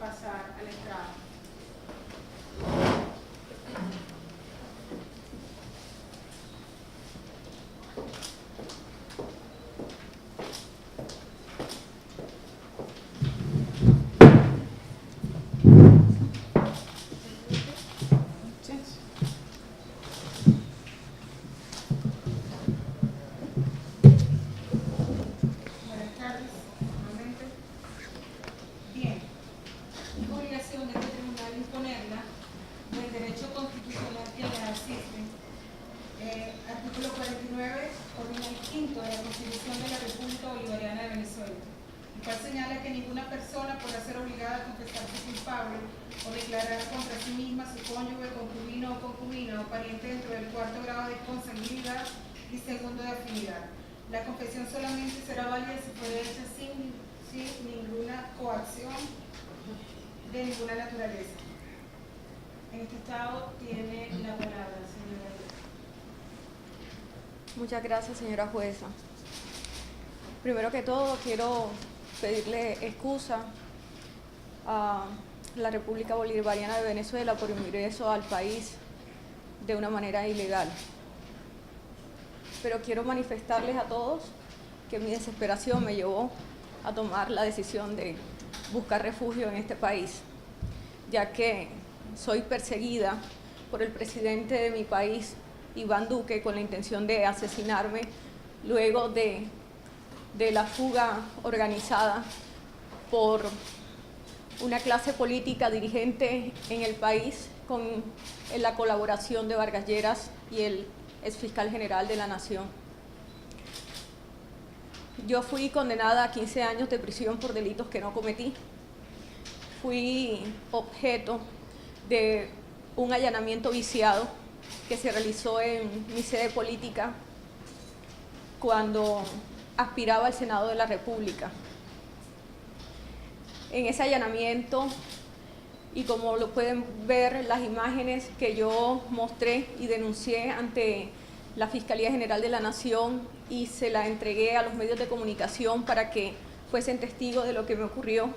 pasar al estrado. La confesión solamente será válida si fuera hecha sin ninguna coacción de ninguna naturaleza. En este estado tiene la palabra, señora. Muchas gracias, señora jueza. Primero que todo, quiero pedirle excusa a la República Bolivariana de Venezuela por mi ingreso al país de una manera ilegal. Pero quiero manifestarles a todos que mi desesperación me llevó a tomar la decisión de buscar refugio en este país, ya que soy perseguida por el presidente de mi país, Iván Duque, con la intención de asesinarme luego de la fuga organizada por una clase política dirigente en el país con la colaboración de Vargas Lleras y el exfiscal general de la Nación. Yo fui condenada a 15 años de prisión por delitos que no cometí. Fui objeto de un allanamiento viciado que se realizó en mi sede política cuando aspiraba al Senado de la República. En ese allanamiento, y como lo pueden ver las imágenes que yo mostré y denuncié ante la Fiscalía General de la Nación y se la entregué a los medios de comunicación para que fuesen testigos de lo que me ocurrió,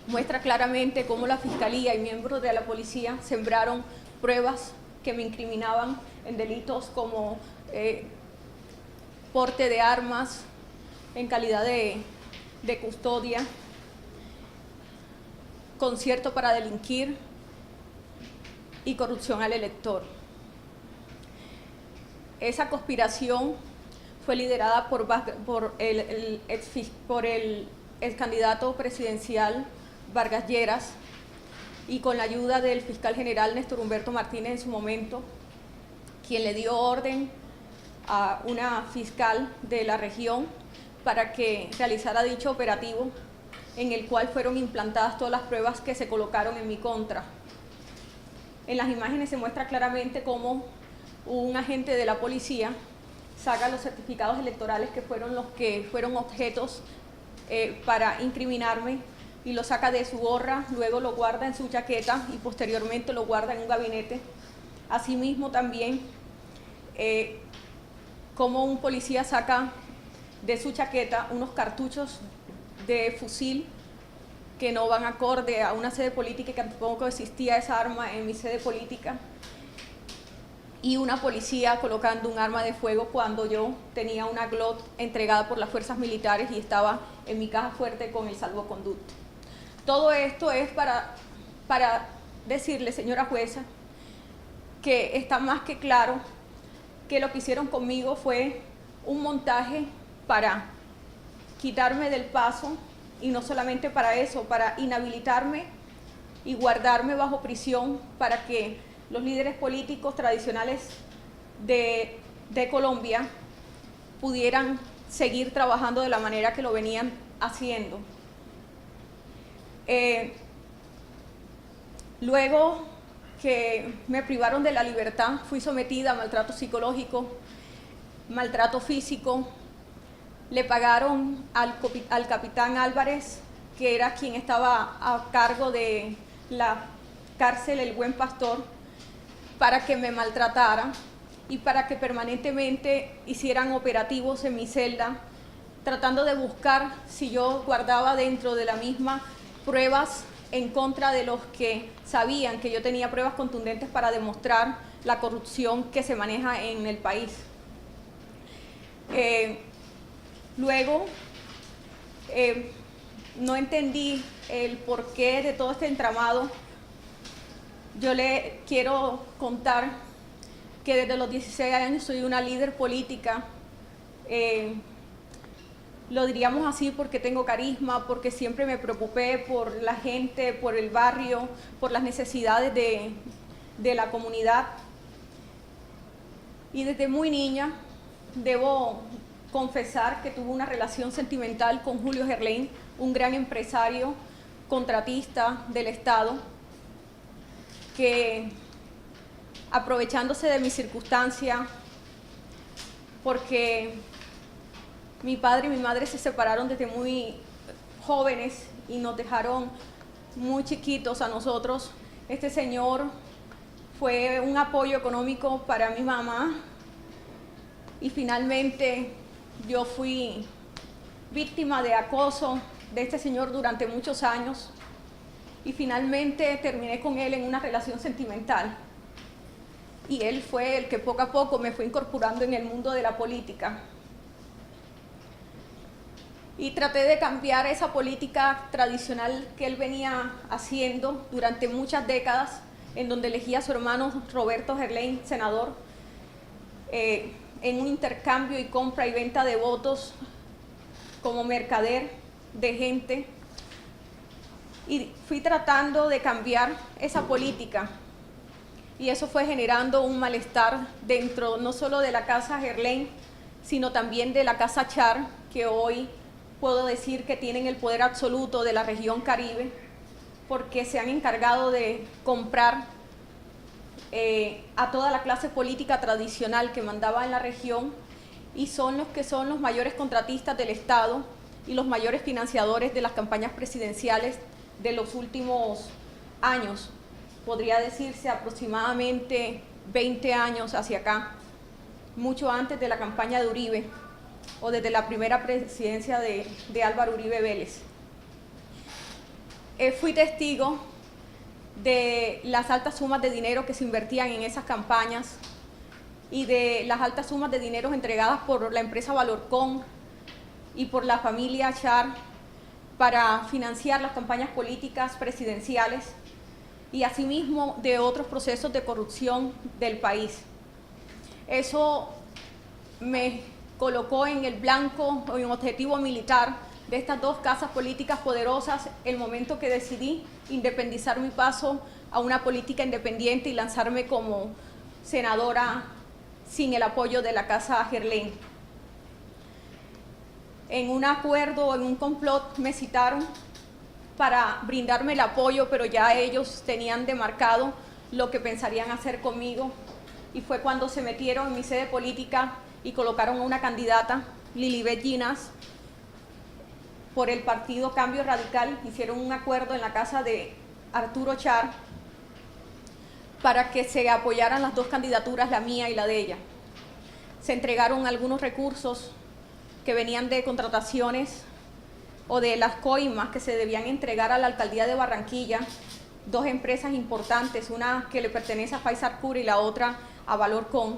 muestra claramente cómo la Fiscalía y miembros de la policía sembraron pruebas que me incriminaban en delitos como porte de armas en calidad de custodia, concierto para delinquir y corrupción al elector. Esa conspiración fue liderada por el ex candidato presidencial Vargas Lleras y con la ayuda del fiscal general Néstor Humberto Martínez en su momento, quien le dio orden a una fiscal de la región para que realizara dicho operativo, en el cual fueron implantadas todas las pruebas que se colocaron en mi contra. En las imágenes se muestra claramente cómo un agente de la policía saca los certificados electorales que fueron objetos para incriminarme y lo saca de su gorra, luego lo guarda en su chaqueta y posteriormente lo guarda en un gabinete. Asimismo también como un policía saca de su chaqueta unos cartuchos de fusil que no van acorde a una sede política y que tampoco existía esa arma en mi sede política, y una policía colocando un arma de fuego cuando yo tenía una Glock entregada por las fuerzas militares y estaba en mi caja fuerte con el salvoconducto. Todo esto es para decirle, señora jueza, que está más que claro que lo que hicieron conmigo fue un montaje para quitarme del paso, y no solamente para eso, para inhabilitarme y guardarme bajo prisión para que los líderes políticos tradicionales de Colombia pudieran seguir trabajando de la manera que lo venían haciendo. Luego que me privaron de la libertad, fui sometida a maltrato psicológico, maltrato físico. Le pagaron al capitán Álvarez, que era quien estaba a cargo de la cárcel El Buen Pastor, para que me maltratara y para que permanentemente hicieran operativos en mi celda, tratando de buscar si yo guardaba dentro de la misma pruebas en contra de los que sabían que yo tenía pruebas contundentes para demostrar la corrupción que se maneja en el país. Luego, no entendí el porqué de todo este entramado. Yo le quiero contar que desde los 16 años soy una líder política. Lo diríamos así porque tengo carisma, porque siempre me preocupé por la gente, por el barrio, por las necesidades de la comunidad. Y desde muy niña debo confesar que tuve una relación sentimental con Julio Gerlain, un gran empresario, contratista del Estado, que aprovechándose de mi circunstancia, porque mi padre y mi madre se separaron desde muy jóvenes y nos dejaron muy chiquitos a nosotros, este señor fue un apoyo económico para mi mamá y finalmente yo fui víctima de acoso de este señor durante muchos años y finalmente terminé con él en una relación sentimental. Y él fue el que poco a poco me fue incorporando en el mundo de la política. Y traté de cambiar esa política tradicional que él venía haciendo durante muchas décadas, en donde elegía a su hermano Roberto Gerlain, senador, en un intercambio y compra y venta de votos como mercader de gente. Y fui tratando de cambiar esa política. Y eso fue generando un malestar dentro no solo de la Casa Gerlain, sino también de la Casa Char, que hoy puedo decir que tienen el poder absoluto de la región Caribe, porque se han encargado de comprar a toda la clase política tradicional que mandaba en la región y son los mayores contratistas del Estado y los mayores financiadores de las campañas presidenciales de los últimos años. Podría decirse aproximadamente 20 años hacia acá, mucho antes de la campaña de Uribe o desde la primera presidencia de Álvaro Uribe Vélez. Fui testigo de las altas sumas de dinero que se invertían en esas campañas y de las altas sumas de dinero entregadas por la empresa Valorcon y por la familia Char para financiar las campañas políticas presidenciales y asimismo de otros procesos de corrupción del país. Eso me colocó en el blanco o en objetivo militar de estas dos casas políticas poderosas el momento que decidí independizar mi paso a una política independiente y lanzarme como senadora sin el apoyo de la Casa Gerlain. En un acuerdo, en un complot, me citaron para brindarme el apoyo, pero ya ellos tenían demarcado lo que pensarían hacer conmigo. Y fue cuando se metieron en mi sede política y colocaron a una candidata, Lilibet Ginás, por el partido Cambio Radical. Hicieron un acuerdo en la casa de Arturo Char para que se apoyaran las dos candidaturas, la mía y la de ella. Se entregaron algunos recursos que venían de contrataciones o de las coimas que se debían entregar a la alcaldía de Barranquilla, dos empresas importantes, una que le pertenece a Faisal Cura y la otra a Valorcon,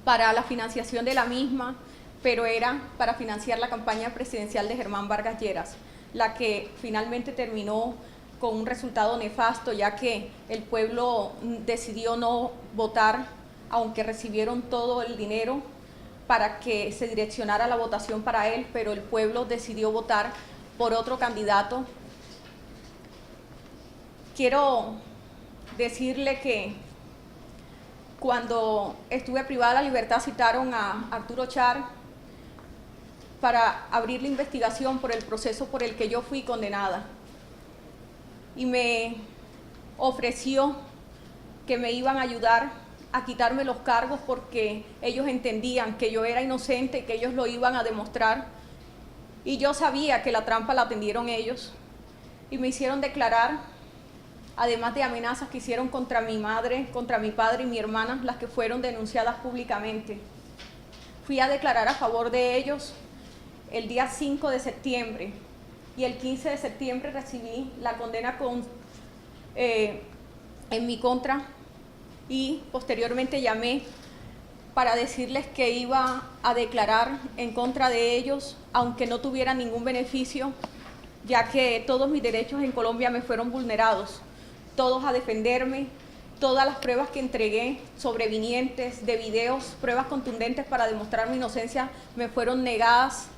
para la financiación de la misma, pero era para financiar la campaña presidencial de Germán Vargas Lleras, la que finalmente terminó con un resultado nefasto, ya que el pueblo decidió no votar, aunque recibieron todo el dinero para que se direccionara la votación para él, pero el pueblo decidió votar por otro candidato. Quiero decirle que cuando estuve privada de la libertad citaron a Arturo Char para abrir la investigación por el proceso por el que yo fui condenada. Y me ofreció que me iban a ayudar a quitarme los cargos porque ellos entendían que yo era inocente y que ellos lo iban a demostrar. Y yo sabía que la trampa la tendieron ellos y me hicieron declarar, además de amenazas que hicieron contra mi madre, contra mi padre y mi hermana, las que fueron denunciadas públicamente. Fui a declarar a favor de ellos el día 5 de septiembre y el 15 de septiembre recibí la condena en mi contra y posteriormente llamé para decirles que iba a declarar en contra de ellos, aunque no tuviera ningún beneficio, ya que todos mis derechos en Colombia me fueron vulnerados, todos a defenderme, todas las pruebas que entregué sobrevinientes de videos, pruebas contundentes para demostrar mi inocencia, me fueron negadas,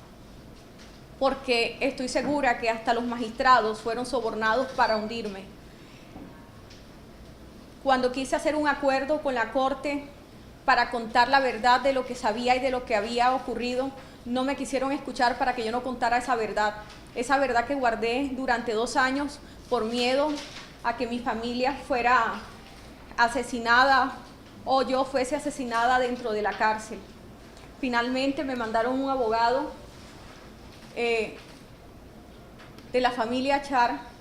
porque estoy segura que hasta los magistrados fueron sobornados para hundirme. Cuando quise hacer un acuerdo con la Corte para contar la verdad de lo que sabía y de lo que había ocurrido, no me quisieron escuchar para que yo no contara esa verdad que guardé durante 2 años por miedo a que mi familia fuera asesinada o yo fuese asesinada dentro de la cárcel. Finalmente me mandaron un abogado de la familia Char.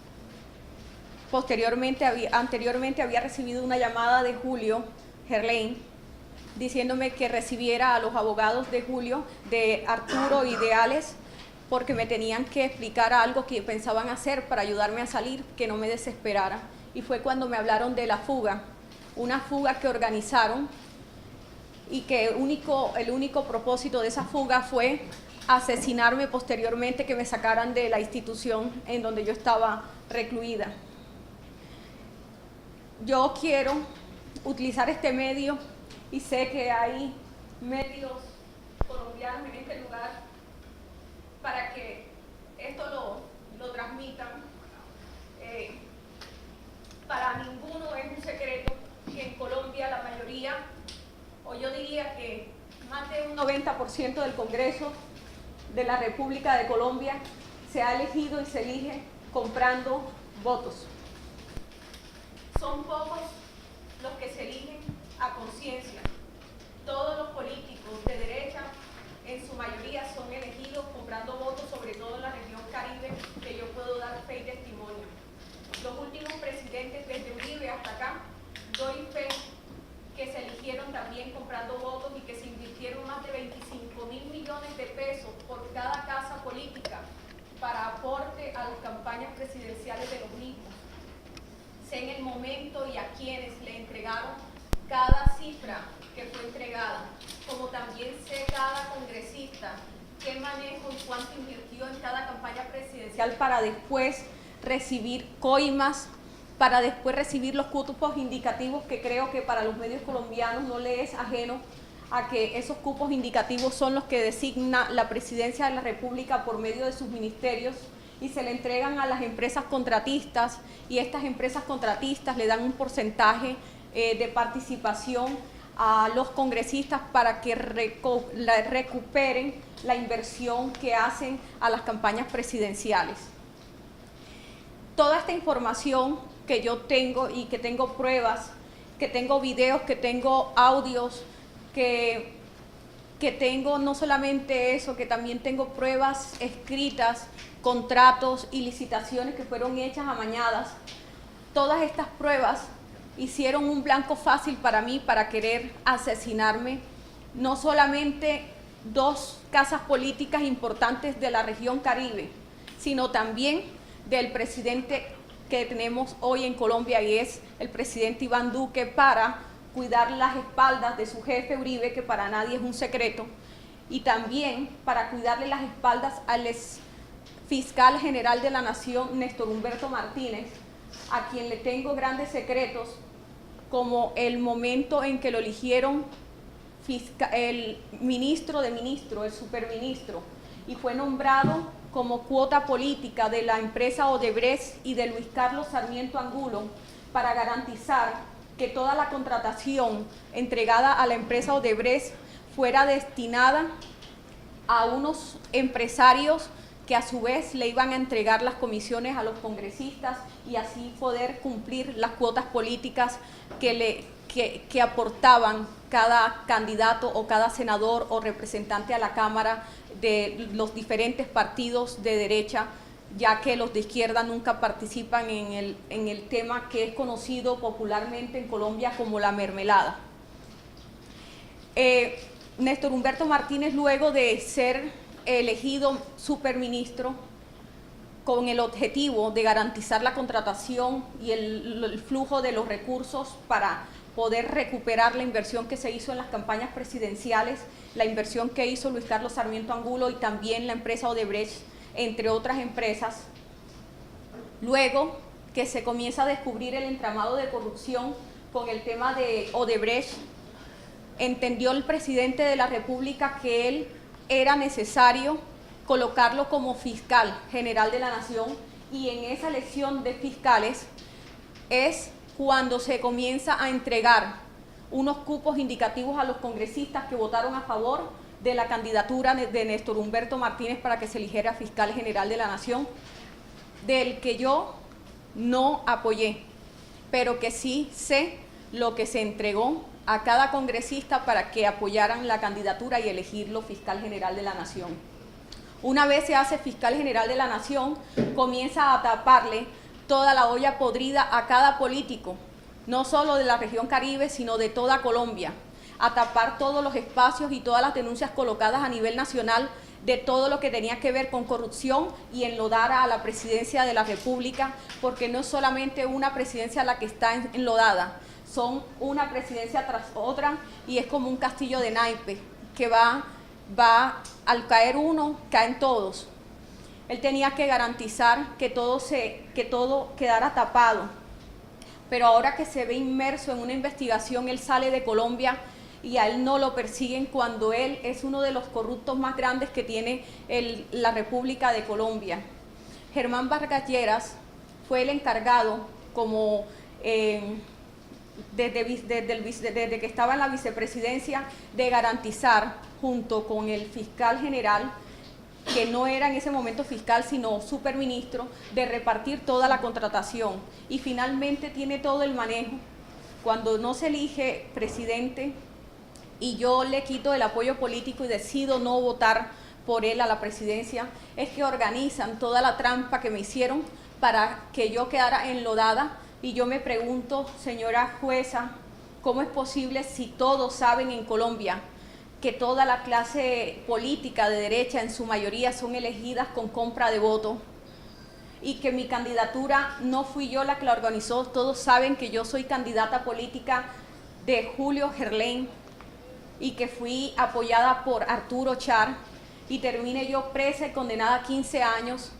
Anteriormente había recibido una llamada de Julio Gerlain diciéndome que recibiera a los abogados de Julio, de Arturo y de Alex, porque me tenían que explicar algo que pensaban hacer para ayudarme a salir, que no me desesperara. Y fue cuando me hablaron de la fuga, una fuga que organizaron y que el único propósito de esa fuga fue asesinarme posteriormente, que me sacaran de la institución en donde yo estaba recluida. Yo quiero utilizar este medio y sé que hay medios colombianos en este lugar para que esto lo transmitan. Para ninguno es un secreto que en Colombia la mayoría, o yo diría que más de un 90% del Congreso de la República de Colombia se ha elegido y se elige comprando votos. Son pocos los que se eligen a conciencia. Todos los políticos de derecha, en su mayoría, son elegidos comprando votos, sobre todo en la región Caribe, que yo puedo dar fe y testimonio. Los últimos presidentes, desde Uribe hasta acá, doy fe que se eligieron también comprando votos y que se invirtieron más de 25.000 millones de pesos por cada casa política para aporte a las campañas presidenciales de los mismos. Sé en el momento y a quienes le entregaron cada cifra que fue entregada, como también sé cada congresista qué manejo y cuánto invirtió en cada campaña presidencial para después recibir coimas, para después recibir los cupos indicativos, que creo que para los medios colombianos no les es ajeno a que esos cupos indicativos son los que designa la Presidencia de la República por medio de sus ministerios y se le entregan a las empresas contratistas, y estas empresas contratistas le dan un porcentaje de participación a los congresistas para que recuperen la inversión que hacen a las campañas presidenciales. Toda esta información que yo tengo y que tengo pruebas, que tengo videos, que tengo audios, que tengo no solamente eso, que también tengo pruebas escritas, contratos y licitaciones que fueron hechas amañadas. Todas estas pruebas hicieron un blanco fácil para mí para querer asesinarme, no solamente 2 casas políticas importantes de la región Caribe, sino también del presidente que tenemos hoy en Colombia, y es el presidente Iván Duque, para cuidar las espaldas de su jefe Uribe, que para nadie es un secreto, y también para cuidarle las espaldas al fiscal general de la Nación, Néstor Humberto Martínez, a quien le tengo grandes secretos, como el momento en que lo eligieron el ministro de ministro, el superministro, y fue nombrado como cuota política de la empresa Odebrecht y de Luis Carlos Sarmiento Angulo, para garantizar que toda la contratación entregada a la empresa Odebrecht fuera destinada a unos empresarios que a su vez le iban a entregar las comisiones a los congresistas y así poder cumplir las cuotas políticas que aportaban cada candidato o cada senador o representante a la Cámara de los diferentes partidos de derecha, ya que los de izquierda nunca participan en el tema que es conocido popularmente en Colombia como la mermelada. Néstor Humberto Martínez, luego de ser elegido superministro, con el objetivo de garantizar la contratación y el flujo de los recursos para poder recuperar la inversión que se hizo en las campañas presidenciales, la inversión que hizo Luis Carlos Sarmiento Angulo y también la empresa Odebrecht, entre otras empresas. Luego que se comienza a descubrir el entramado de corrupción con el tema de Odebrecht, entendió el presidente de la República que él era necesario colocarlo como fiscal general de la Nación, y en esa elección de fiscales es cuando se comienza a entregar unos cupos indicativos a los congresistas que votaron a favor de la candidatura de Néstor Humberto Martínez para que se eligiera fiscal general de la Nación, del que yo no apoyé, pero que sí sé lo que se entregó a cada congresista para que apoyaran la candidatura y elegirlo fiscal general de la Nación. Una vez se hace fiscal general de la Nación, comienza a taparle toda la olla podrida a cada político, no solo de la región Caribe, sino de toda Colombia, a tapar todos los espacios y todas las denuncias colocadas a nivel nacional de todo lo que tenía que ver con corrupción y enlodar a la presidencia de la República, porque no es solamente una presidencia la que está enlodada, son una presidencia tras otra y es como un castillo de naipes que va al caer uno, caen todos. Él tenía que garantizar que todo quedara tapado, pero ahora que se ve inmerso en una investigación, él sale de Colombia y a él no lo persiguen cuando él es uno de los corruptos más grandes que tiene la República de Colombia. Germán Vargas Lleras fue el encargado, como desde que estaba en la vicepresidencia, de garantizar, junto con el fiscal general, que no era en ese momento fiscal sino superministro, de repartir toda la contratación, y finalmente tiene todo el manejo. Cuando no se elige presidente y yo le quito el apoyo político y decido no votar por él a la presidencia, es que organizan toda la trampa que me hicieron para que yo quedara enlodada. Y yo me pregunto, señora jueza, ¿cómo es posible, si todos saben en Colombia que toda la clase política de derecha en su mayoría son elegidas con compra de voto, y que mi candidatura no fui yo la que la organizó? Todos saben que yo soy candidata política de Julio Gerlain y que fui apoyada por Arturo Char, y termine yo presa y condenada a 15 años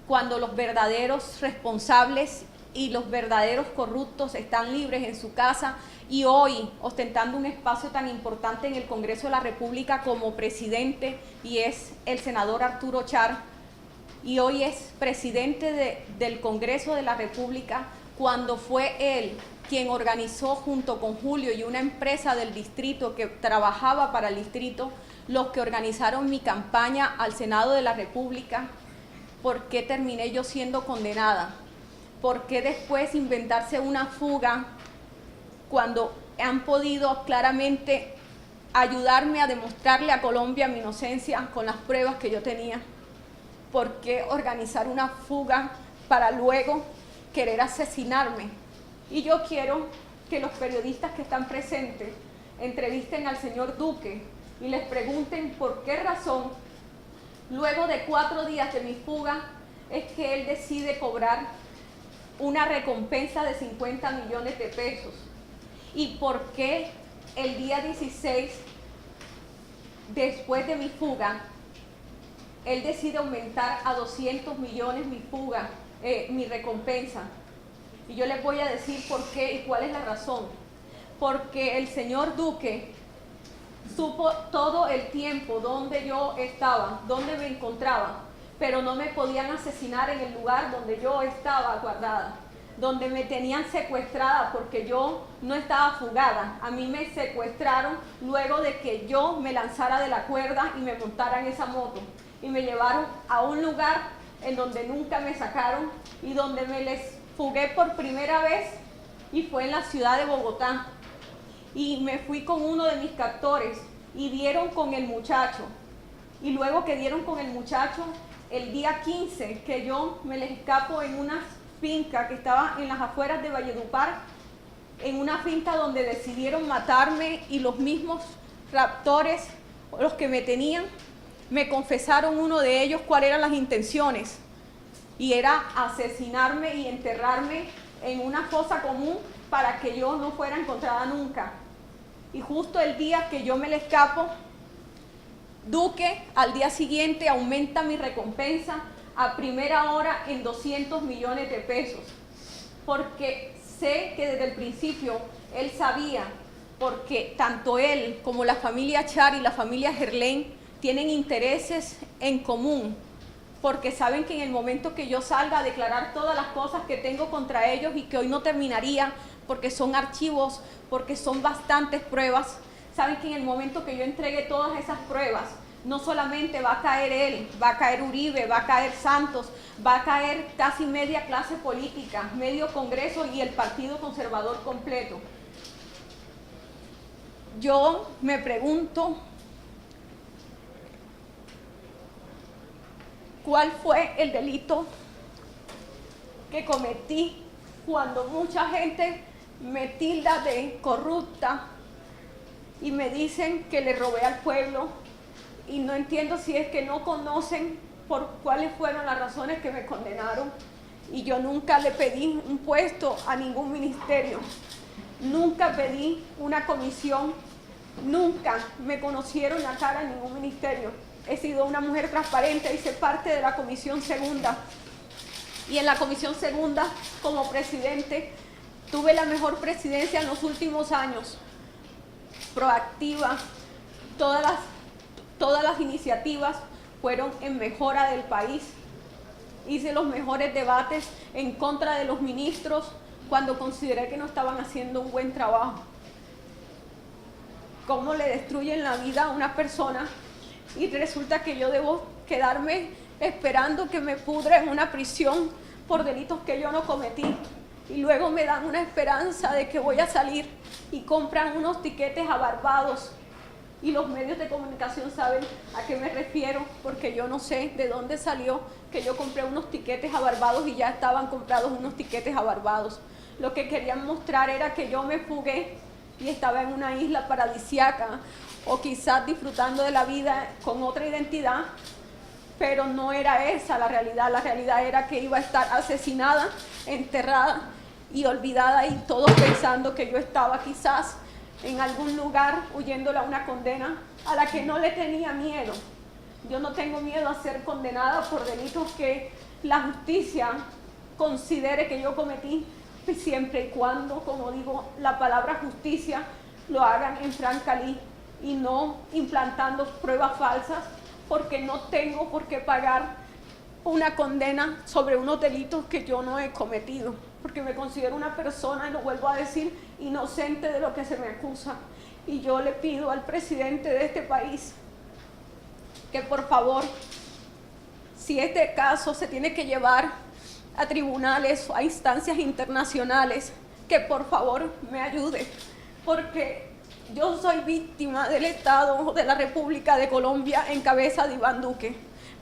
cuando los verdaderos responsables y los verdaderos corruptos están libres en su casa, y hoy ostentando un espacio tan importante en el Congreso de la República como presidente, y es el senador Arturo Char, y hoy es presidente del Congreso de la República, cuando fue él quien organizó junto con Julio y una empresa del distrito que trabajaba para el distrito, los que organizaron mi campaña al Senado de la República. ¿Por qué terminé yo siendo condenada? ¿Por qué después inventarse una fuga cuando han podido claramente ayudarme a demostrarle a Colombia mi inocencia con las pruebas que yo tenía? ¿Por qué organizar una fuga para luego querer asesinarme? Y yo quiero que los periodistas que están presentes entrevisten al señor Duque y les pregunten por qué razón, luego de 4 días de mi fuga, es que él decide cobrar una recompensa de 50 millones de pesos. ¿Y por qué el día 16, después de mi fuga, él decide aumentar a 200 millones mi recompensa? Y yo les voy a decir por qué y cuál es la razón. Porque el señor Duque supo todo el tiempo dónde yo estaba, dónde me encontraba, pero no me podían asesinar en el lugar donde yo estaba guardada, donde me tenían secuestrada, porque yo no estaba fugada. A mí me secuestraron luego de que yo me lanzara de la cuerda y me montara en esa moto, y me llevaron a un lugar en donde nunca me sacaron y donde me les fugué por primera vez, y fue en la ciudad de Bogotá. Y me fui con uno de mis captores y dieron con el muchacho, y luego que dieron con el muchacho, el día 15 que yo me les escapo en una finca que estaba en las afueras de Valledupar, en una finca donde decidieron matarme, y los mismos raptores, los que me tenían, me confesaron uno de ellos cuáles eran las intenciones. y era asesinarme y enterrarme en una fosa común para que yo no fuera encontrada nunca. Y justo el día que yo me le escapo, Duque al día siguiente aumenta mi recompensa a primera hora en 200 millones de pesos, porque sé que desde el principio él sabía, porque tanto él como la familia Char y la familia Gerlain tienen intereses en común, porque saben que en el momento que yo salga a declarar todas las cosas que tengo contra ellos y que hoy no terminaría, porque son archivos, porque son bastantes pruebas, saben que en el momento que yo entregue todas esas pruebas, no solamente va a caer él, va a caer Uribe, va a caer Santos, va a caer casi media clase política, medio Congreso y el Partido Conservador completo. Yo me pregunto, ¿cuál fue el delito que cometí cuando mucha gente me tilda de corrupta y me dicen que le robé al pueblo? Y no entiendo si es que no conocen por cuáles fueron las razones que me condenaron. Y yo nunca le pedí un puesto a ningún ministerio, nunca pedí una comisión, nunca me conocieron la cara en ningún ministerio. He sido una mujer transparente, hice parte de la Comisión Segunda. Y en la Comisión Segunda, como presidente, tuve la mejor presidencia en los últimos años, proactiva. Todas las iniciativas fueron en mejora del país. Hice los mejores debates en contra de los ministros cuando consideré que no estaban haciendo un buen trabajo. ¿Cómo le destruyen la vida a una persona? Y resulta que yo debo quedarme esperando que me pudre en una prisión por delitos que yo no cometí. Y luego me dan una esperanza de que voy a salir y compran unos tiquetes a Barbados. Y los medios de comunicación saben a qué me refiero, porque yo no sé de dónde salió que yo compré unos tiquetes a Barbados y ya estaban comprados unos tiquetes a Barbados. Lo que querían mostrar era que yo me fugué y estaba en una isla paradisíaca o quizás disfrutando de la vida con otra identidad, pero no era esa la realidad era que iba a estar asesinada, enterrada y olvidada, y todos pensando que yo estaba quizás en algún lugar huyéndole a una condena a la que no le tenía miedo. Yo no tengo miedo a ser condenada por delitos que la justicia considere que yo cometí, siempre y cuando, como digo, la palabra justicia lo hagan en franca ley y no implantando pruebas falsas, porque no tengo por qué pagar una condena sobre unos delitos que yo no he cometido, porque me considero una persona, y lo vuelvo a decir, inocente de lo que se me acusa. Y yo le pido al presidente de este país que por favor, si este caso se tiene que llevar a tribunales o a instancias internacionales, que por favor me ayude, porque yo soy víctima del Estado de la República de Colombia en cabeza de Iván Duque,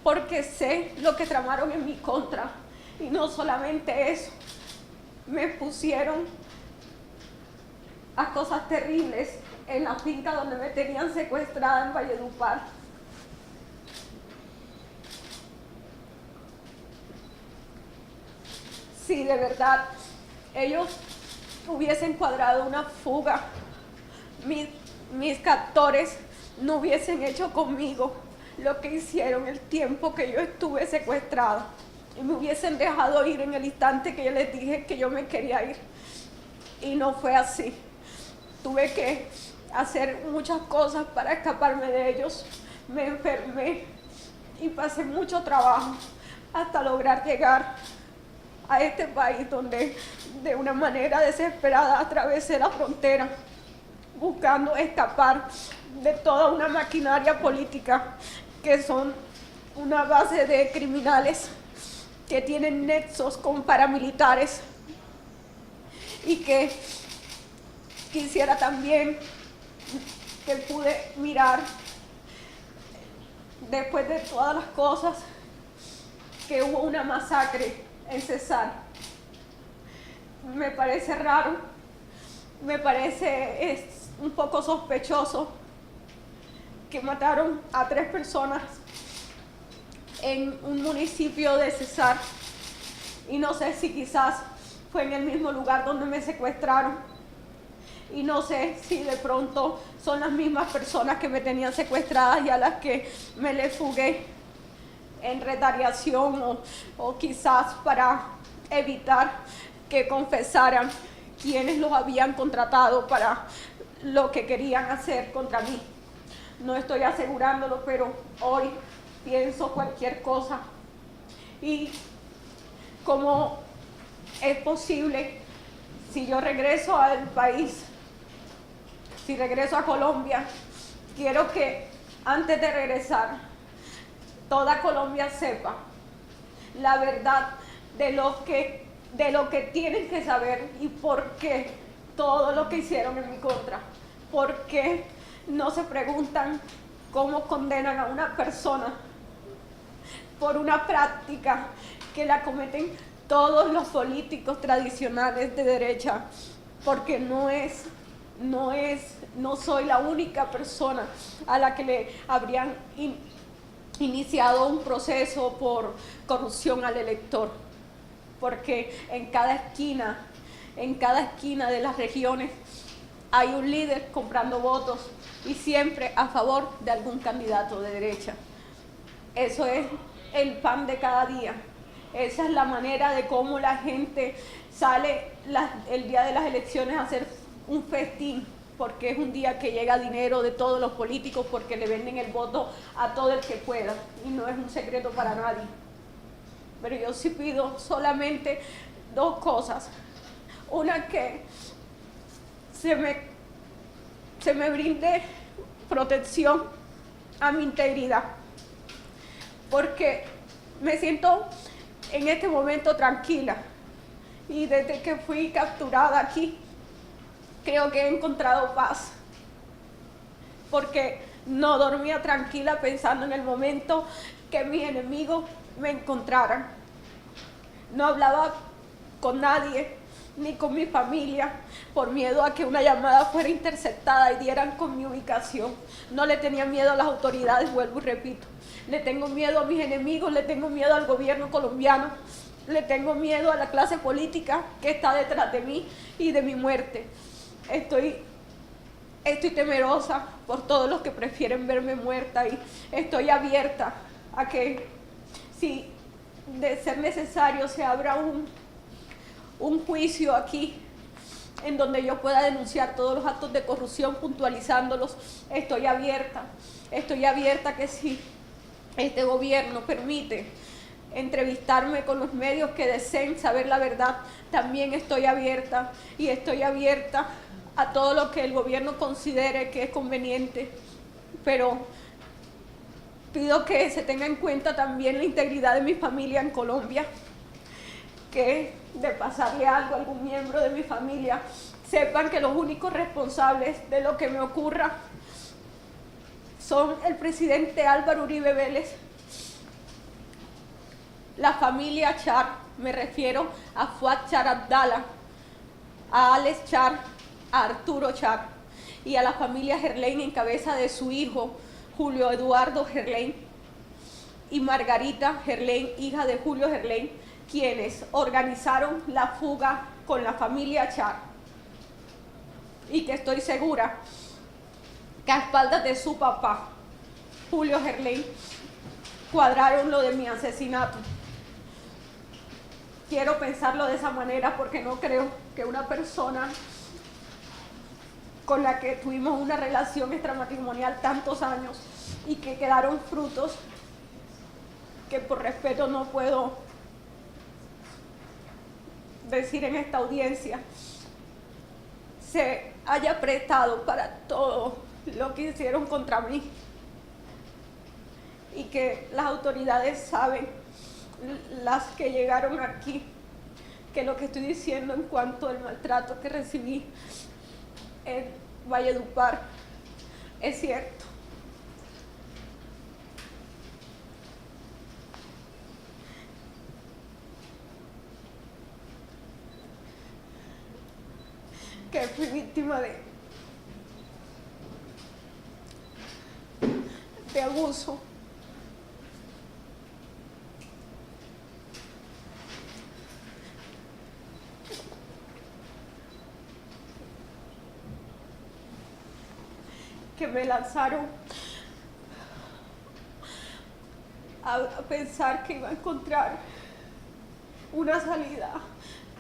porque sé lo que tramaron en mi contra. Y no solamente eso, me pusieron a cosas terribles en la finca donde me tenían secuestrada en Valledupar. Si de verdad ellos hubiesen cuadrado una fuga, mis captores no hubiesen hecho conmigo lo que hicieron el tiempo que yo estuve secuestrada, y me hubiesen dejado ir en el instante que yo les dije que yo me quería ir. Y no fue así. Tuve que hacer muchas cosas para escaparme de ellos. Me enfermé y pasé mucho trabajo hasta lograr llegar a este país donde de una manera desesperada atravesé la frontera buscando escapar de toda una maquinaria política que son una base de criminales que tienen nexos con paramilitares, y que quisiera también que pude mirar, después de todas las cosas, que hubo una masacre en Cesar. Me parece raro, me parece un poco sospechoso que mataron a 3 personas en un municipio de Cesar y no sé si quizás fue en el mismo lugar donde me secuestraron, y no sé si de pronto son las mismas personas que me tenían secuestradas y a las que me les fugué en retaliación o quizás para evitar que confesaran quienes los habían contratado para lo que querían hacer contra mí. No estoy asegurándolo, pero hoy pienso cualquier cosa. Y cómo es posible, si yo regreso al país, si regreso a Colombia, quiero que antes de regresar, toda Colombia sepa la verdad de lo que tienen que saber y por qué todo lo que hicieron en mi contra. ¿Por qué no se preguntan cómo condenan a una persona por una práctica que la cometen todos los políticos tradicionales de derecha? Porque no soy la única persona a la que le habrían iniciado un proceso por corrupción al elector, porque en cada esquina de las regiones hay un líder comprando votos y siempre a favor de algún candidato de derecha. Eso es el pan de cada día. Esa es la manera de cómo la gente sale el día de las elecciones a hacer un festín, porque es un día que llega dinero de todos los políticos, porque le venden el voto a todo el que pueda, y no es un secreto para nadie. Pero yo sí pido solamente dos cosas. Una, que se me brinde protección a mi integridad, porque me siento en este momento tranquila, y desde que fui capturada aquí creo que he encontrado paz, porque no dormía tranquila pensando en el momento que mis enemigos me encontraran. No hablaba con nadie, ni con mi familia, por miedo a que una llamada fuera interceptada y dieran con mi ubicación. No le tenía miedo a las autoridades, vuelvo y repito. Le tengo miedo a mis enemigos, le tengo miedo al gobierno colombiano, le tengo miedo a la clase política que está detrás de mí y de mi muerte. Estoy temerosa por todos los que prefieren verme muerta, y estoy abierta a que, si de ser necesario, se abra un juicio aquí en donde yo pueda denunciar todos los actos de corrupción, puntualizándolos. Estoy abierta que si este gobierno permite entrevistarme con los medios que deseen saber la verdad, también estoy abierta, y estoy abierta a todo lo que el gobierno considere que es conveniente, pero pido que se tenga en cuenta también la integridad de mi familia en Colombia, que de pasarle algo a algún miembro de mi familia, sepan que los únicos responsables de lo que me ocurra son el presidente Álvaro Uribe Vélez, la familia Char, me refiero a Fuad Char Abdala, a Alex Char, a Arturo Char, y a la familia Gerlain en cabeza de su hijo Julio Eduardo Gerlain y Margarita Gerlain, hija de Julio Gerlain, quienes organizaron la fuga con la familia Char, y que estoy segura que a espaldas de su papá, Julio Gerlain, cuadraron lo de mi asesinato. Quiero pensarlo de esa manera, porque no creo que una persona con la que tuvimos una relación extramatrimonial tantos años y que quedaron frutos que por respeto no puedo decir en esta audiencia, se haya prestado para todo lo que hicieron contra mí, y que las autoridades saben, las que llegaron aquí, que lo que estoy diciendo en cuanto al maltrato que recibí en Valledupar es cierto. Que fui víctima de abuso. que me lanzaron a pensar que iba a encontrar una salida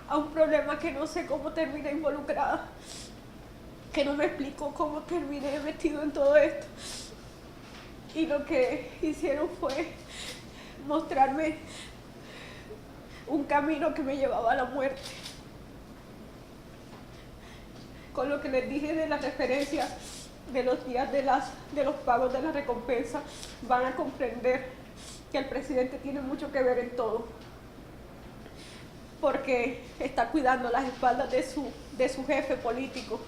a un problema que no sé cómo terminé involucrada, que no me explicó cómo terminé metido en todo esto. Y lo que hicieron fue mostrarme un camino que me llevaba a la muerte. Con lo que les dije de las referencias de los días de los pagos de la recompensa, van a comprender que el presidente tiene mucho que ver en todo, porque está cuidando las espaldas de su jefe político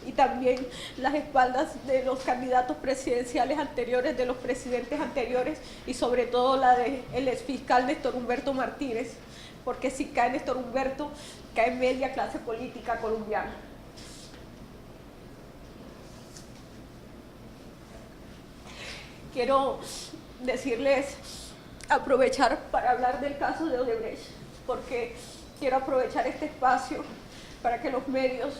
y también las espaldas de los candidatos presidenciales anteriores, de los presidentes anteriores, y sobre todo la del exfiscal Néstor Humberto Martínez, porque si cae Néstor Humberto, cae media clase política colombiana. Quiero decirles, aprovechar para hablar del caso de Odebrecht, porque quiero aprovechar este espacio para que los medios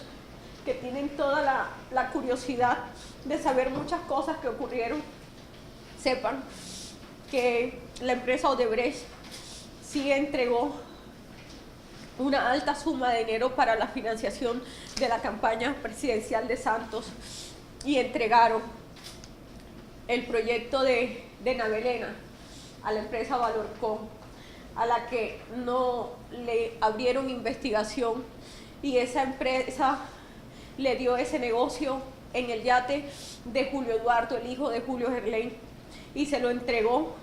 que tienen toda la curiosidad de saber muchas cosas que ocurrieron, sepan que la empresa Odebrecht sí entregó una alta suma de dinero para la financiación de la campaña presidencial de Santos, y entregaron el proyecto de Navelena a la empresa Valorcom, a la que no le abrieron investigación, y esa empresa le dio ese negocio en el yate de Julio Eduardo, el hijo de Julio Gerlain, y se lo entregó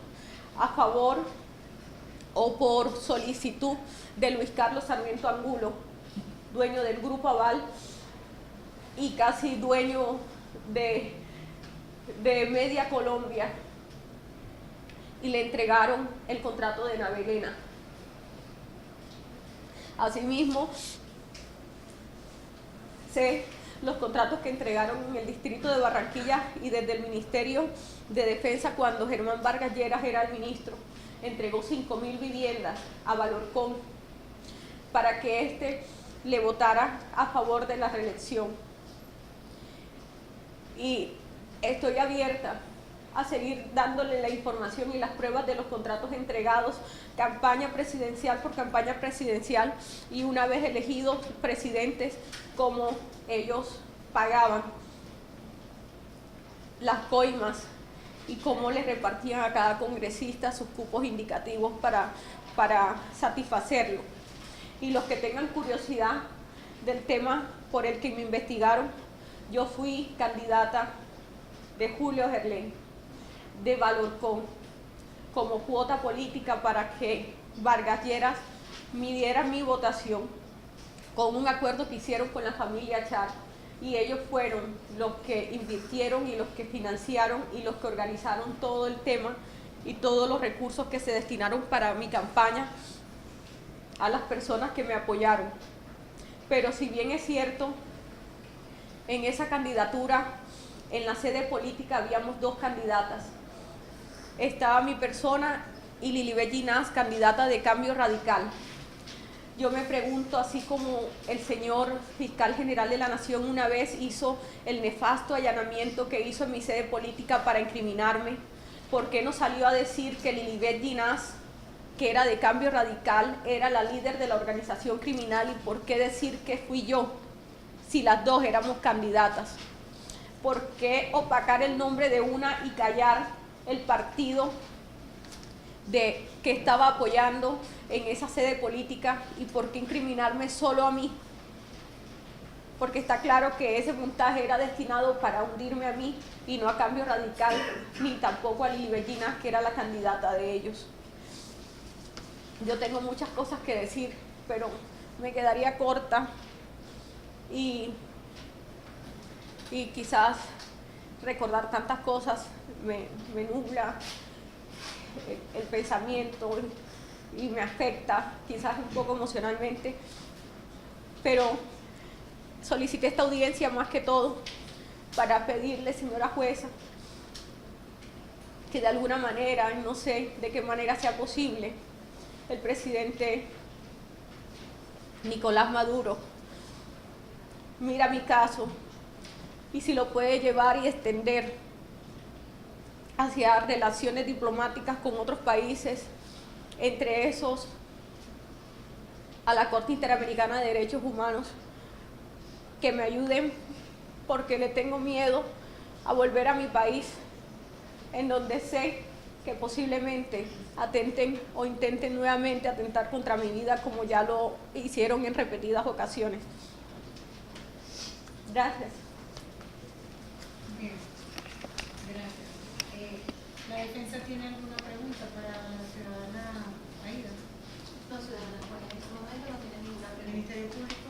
a favor o por solicitud de Luis Carlos Sarmiento Angulo, dueño del Grupo Aval y casi dueño de Media Colombia, y le entregaron el contrato de Navelena. Asimismo, sé los contratos que entregaron en el distrito de Barranquilla y desde el Ministerio de Defensa, cuando Germán Vargas Lleras era el ministro, entregó 5.000 viviendas a Valorcom para que éste le votara a favor de la reelección. Y estoy abierta a seguir dándole la información y las pruebas de los contratos entregados, campaña presidencial por campaña presidencial, y una vez elegidos presidentes, cómo ellos pagaban las coimas y cómo les repartían a cada congresista sus cupos indicativos para satisfacerlo. Y los que tengan curiosidad del tema por el que me investigaron, yo fui candidata de Julio Gerlain, de Valorcom, como cuota política para que Vargas Lleras midiera mi votación con un acuerdo que hicieron con la familia Char, y ellos fueron los que invirtieron y los que financiaron y los que organizaron todo el tema y todos los recursos que se destinaron para mi campaña a las personas que me apoyaron. Pero si bien es cierto, en esa candidatura, en la sede política, habíamos dos candidatas. Estaba mi persona y Lilibet Ginás, candidata de Cambio Radical. Yo me pregunto, así como el señor fiscal general de la Nación una vez hizo el nefasto allanamiento que hizo en mi sede política para incriminarme, ¿por qué no salió a decir que Lilibet Ginás, que era de Cambio Radical, era la líder de la organización criminal? ¿Y por qué decir que fui yo, si las dos éramos candidatas? ¿Por qué opacar el nombre de una y callar el partido que estaba apoyando en esa sede política? ¿Y por qué incriminarme solo a mí? Porque está claro que ese montaje era destinado para hundirme a mí y no a Cambio Radical, ni tampoco a Lilibet Ginás, que era la candidata de ellos. Yo tengo muchas cosas que decir, pero me quedaría corta y quizás recordar tantas cosas me nubla el pensamiento y me afecta quizás un poco emocionalmente, pero solicité esta audiencia más que todo para pedirle, señora jueza, que de alguna manera, no sé de qué manera sea posible, el presidente Nicolás Maduro mira mi caso y si lo puede llevar y extender hacia relaciones diplomáticas con otros países, entre esos a la Corte Interamericana de Derechos Humanos, que me ayuden porque le tengo miedo a volver a mi país, en donde sé que posiblemente atenten o intenten nuevamente atentar contra mi vida como ya lo hicieron en repetidas ocasiones. Gracias. Bien, gracias. ¿La defensa tiene alguna pregunta para la ciudadana Aida? No, ciudadana, pues en este momento no tiene ninguna ¿El pregunta. Ministerio Público?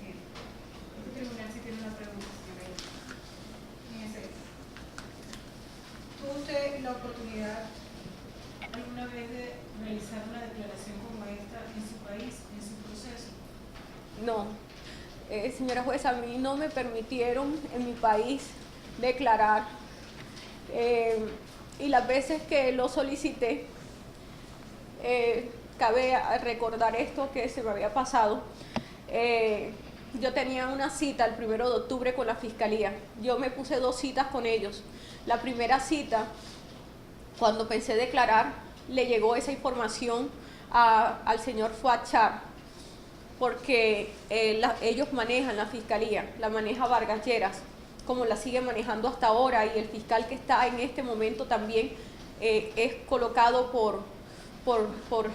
Bien. Este tribunal sí tiene una pregunta, señora Aida. Fíjese. ¿Tuvo usted la oportunidad alguna vez de realizar una declaración como esta en su país, en su proceso? No, señora jueza, a mí no me permitieron en mi país declarar, y las veces que lo solicité, cabe recordar esto que se me había pasado. Yo tenía una cita el 1 de octubre con la Fiscalía. Yo me puse 2 citas con ellos. La primera cita, cuando pensé declarar, le llegó esa información al señor Fuad Char, porque ellos manejan la Fiscalía, la maneja Vargas Lleras, como la sigue manejando hasta ahora, y el fiscal que está en este momento también es colocado por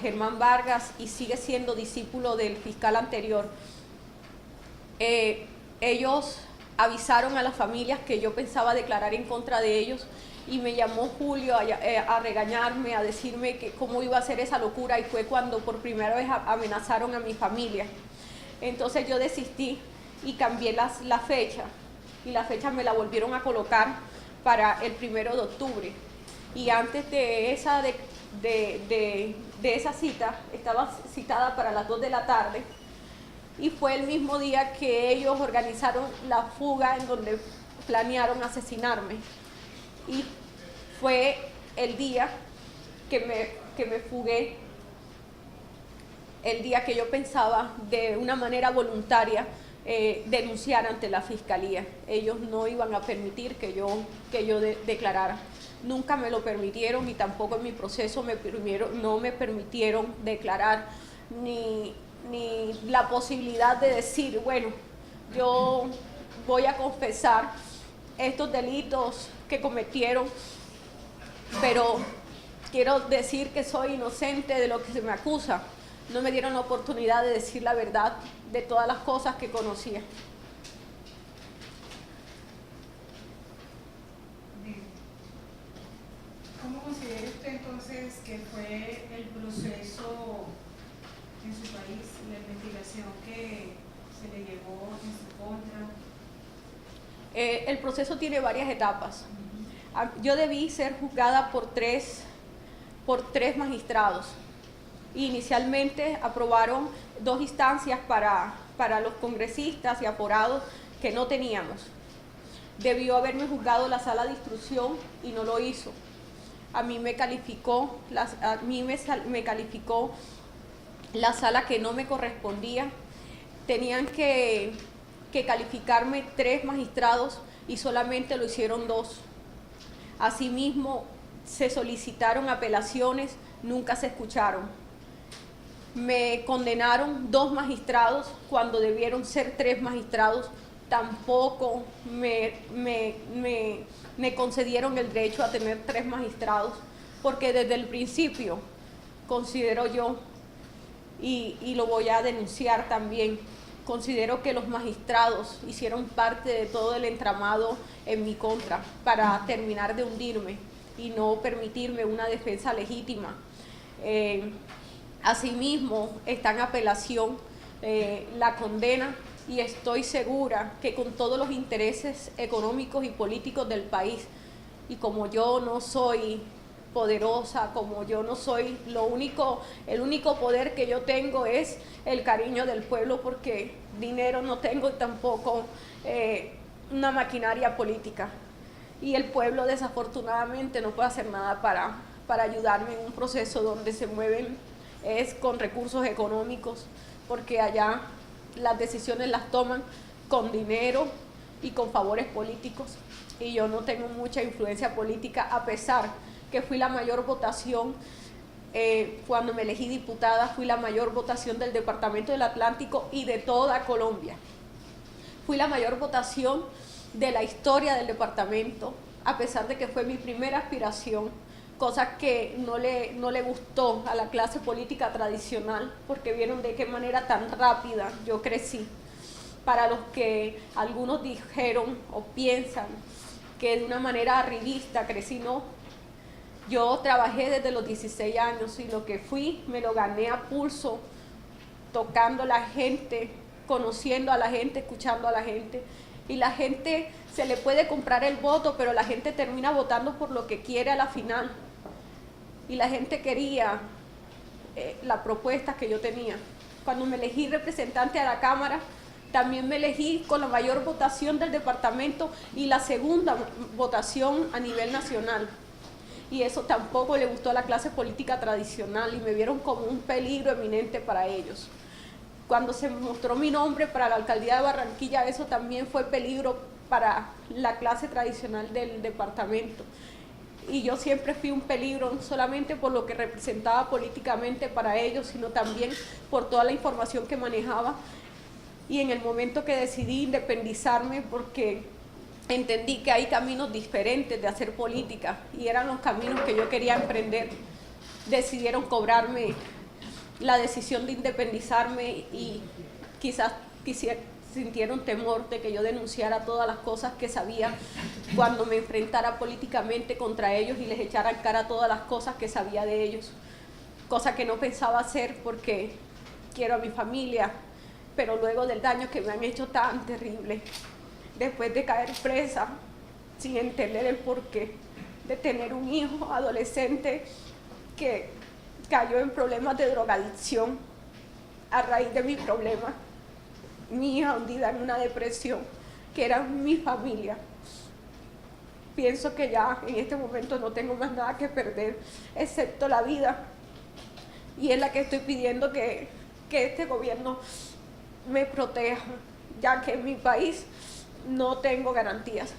Germán Vargas y sigue siendo discípulo del fiscal anterior. Ellos avisaron a las familias que yo pensaba declarar en contra de ellos, y me llamó Julio a regañarme, a decirme que cómo iba a hacer esa locura, y fue cuando por primera vez amenazaron a mi familia. Entonces yo desistí y cambié la fecha, y la fecha me la volvieron a colocar para el 1 de octubre. Y antes de esa, de esa cita, estaba citada para las 2 de la tarde, y fue el mismo día que ellos organizaron la fuga en donde planearon asesinarme. Y fue el día que me fugué, el día que yo pensaba de una manera voluntaria denunciar ante la Fiscalía. Ellos no iban a permitir que yo declarara. Nunca me lo permitieron, y tampoco en mi proceso no me permitieron declarar, ni la posibilidad de decir, bueno, yo voy a confesar estos delitos que cometieron, pero quiero decir que soy inocente de lo que se me acusa. No me dieron la oportunidad de decir la verdad de todas las cosas que conocía. Bien. ¿Cómo considera usted entonces que fue el proceso en su país, la investigación que se le llevó en su contra? El proceso tiene varias etapas. Yo debí ser juzgada por tres magistrados. Inicialmente aprobaron 2 instancias para los congresistas y aforados que no teníamos. Debió haberme juzgado la sala de instrucción y no lo hizo. A mí me calificó la sala que no me correspondía. Tenían que calificarme 3 magistrados y solamente lo hicieron 2. Asimismo, se solicitaron apelaciones, nunca se escucharon. Me condenaron 2 magistrados cuando debieron ser 3 magistrados. Tampoco me concedieron el derecho a tener 3 magistrados, porque desde el principio considero yo, y lo voy a denunciar también, considero que los magistrados hicieron parte de todo el entramado en mi contra para terminar de hundirme y no permitirme una defensa legítima. Asimismo, está en apelación la condena, y estoy segura que con todos los intereses económicos y políticos del país, y como yo no soy poderosa, como yo no soy el único poder que yo tengo es el cariño del pueblo, porque dinero no tengo y tampoco una maquinaria política, y el pueblo desafortunadamente no puede hacer nada para ayudarme en un proceso donde se mueven con recursos económicos, porque allá las decisiones las toman con dinero y con favores políticos, y yo no tengo mucha influencia política, a pesar que fui la mayor votación. Cuando me elegí diputada, fui la mayor votación del Departamento del Atlántico y de toda Colombia. Fui la mayor votación de la historia del departamento, a pesar de que fue mi primera aspiración, cosa que no le gustó a la clase política tradicional, porque vieron de qué manera tan rápida yo crecí. Para los que algunos dijeron o piensan que de una manera arribista crecí, no. Yo trabajé desde los 16 años y lo que fui me lo gané a pulso, tocando a la gente, conociendo a la gente, escuchando a la gente. Y la gente se le puede comprar el voto, pero la gente termina votando por lo que quiere a la final. Y la gente quería la propuesta que yo tenía. Cuando me elegí representante a la Cámara, también me elegí con la mayor votación del departamento y la segunda votación a nivel nacional. Y eso tampoco le gustó a la clase política tradicional y me vieron como un peligro eminente para ellos. Cuando se mostró mi nombre para la alcaldía de Barranquilla, eso también fue peligro para la clase tradicional del departamento. Y yo siempre fui un peligro, no solamente por lo que representaba políticamente para ellos, sino también por toda la información que manejaba. Y en el momento que decidí independizarme, porque entendí que hay caminos diferentes de hacer política y eran los caminos que yo quería emprender, decidieron cobrarme la decisión de independizarme y quizás sintieron temor de que yo denunciara todas las cosas que sabía cuando me enfrentara políticamente contra ellos y les echara en cara todas las cosas que sabía de ellos, cosa que no pensaba hacer porque quiero a mi familia, pero luego del daño que me han hecho tan terrible, después de caer presa sin entender el porqué, de tener un hijo adolescente que cayó en problemas de drogadicción a raíz de mi problema, mi hija hundida en una depresión, que era mi familia. Pienso que ya en este momento no tengo más nada que perder, excepto la vida, y es la que estoy pidiendo que este gobierno me proteja, ya que en mi país no tengo garantías.